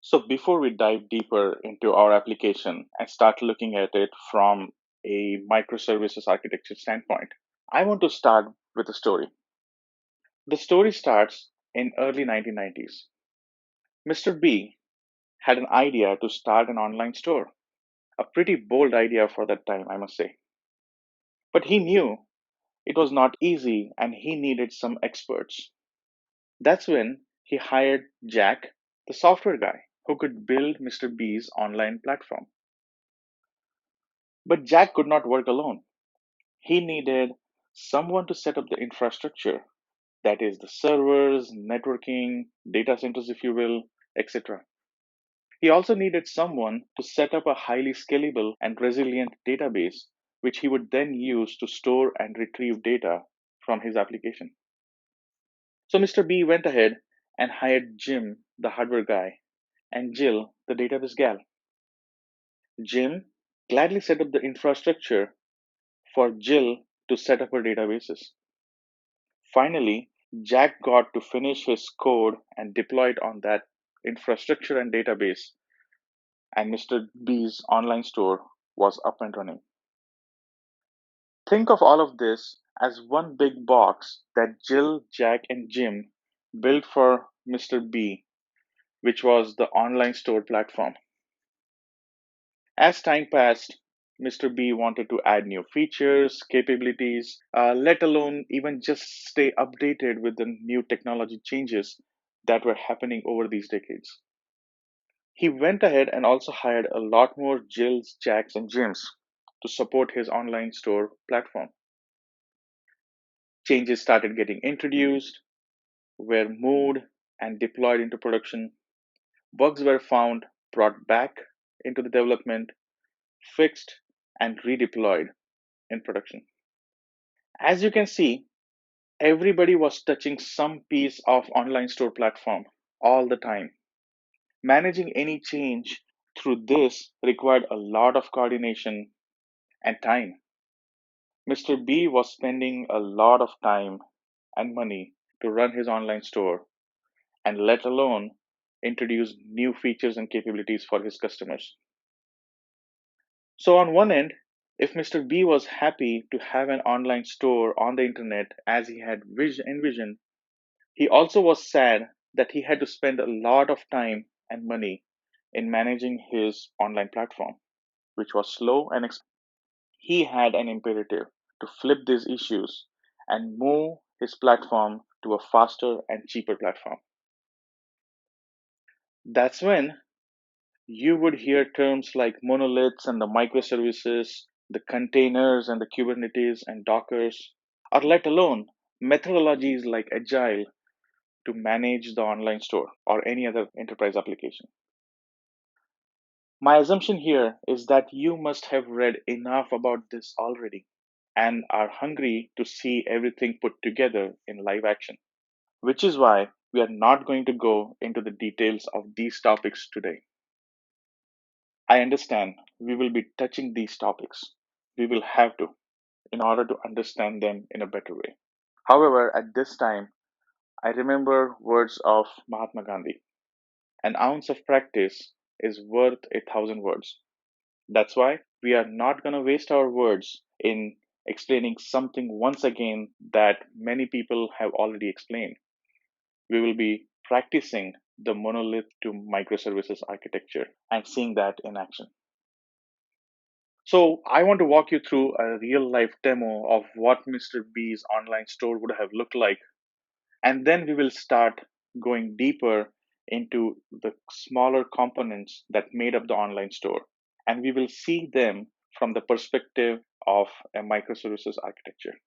So, before we dive deeper into our application and start looking at it from a microservices architecture standpoint, I want to start with a story. The story starts in early 1990s. Mr. B had an idea to start an online store, a pretty bold idea for that time, I must say. But he knew it was not easy and he needed some experts. That's when he hired Jack, the software guy, who could build Mr. B's online platform. But Jack could not work alone. He needed someone to set up the infrastructure, that is, the servers, networking, data centers, if you will, etc. He also needed someone to set up a highly scalable and resilient database, which he would then use to store and retrieve data from his application. So Mr. B went ahead and hired Jim, the hardware guy, and Jill, the database gal. Jim gladly set up the infrastructure for Jill to set up her databases. Finally, Jack got to finish his code and deploy it on that infrastructure and database, and Mr. B's online store was up and running. Think of all of this as one big box that Jill, Jack, and Jim built for Mr. B, which was the online store platform. As time passed, Mr. B wanted to add new features, capabilities, let alone even just stay updated with the new technology changes that were happening over these decades. He went ahead and also hired a lot more Jills, Jacks, and Jims to support his online store platform. Changes started getting introduced, were moved, and deployed into production. Bugs were found, brought back into the development, fixed, and redeployed in production. As you can see, everybody was touching some piece of online store platform all the time. Managing any change through this required a lot of coordination and time. Mr. B was spending a lot of time and money to run his online store and let alone introduce new features and capabilities for his customers. So, on one end, if Mr. B was happy to have an online store on the internet as he had envisioned, he also was sad that he had to spend a lot of time and money in managing his online platform, which was slow and he had an imperative to flip these issues and move his platform to a faster and cheaper platform. That's when you would hear terms like monoliths and the microservices, the containers and the Kubernetes and Dockers, or let alone methodologies like Agile to manage the online store or any other enterprise application. My assumption here is that you must have read enough about this already and are hungry to see everything put together in live action, which is why we are not going to go into the details of these topics today. I understand we will be touching these topics. We will have to in order to understand them in a better way. However, at this time, I remember words of Mahatma Gandhi: an ounce of practice is worth 1,000 words. That's why we are not going to waste our words in explaining something once again that many people have already explained. We will be practicing the monolith to microservices architecture and seeing that in action. So, I want to walk you through a real life demo of what Mr. B's online store would have looked like, and then we will start going deeper into the smaller components that made up the online store. And we will see them from the perspective of a microservices architecture.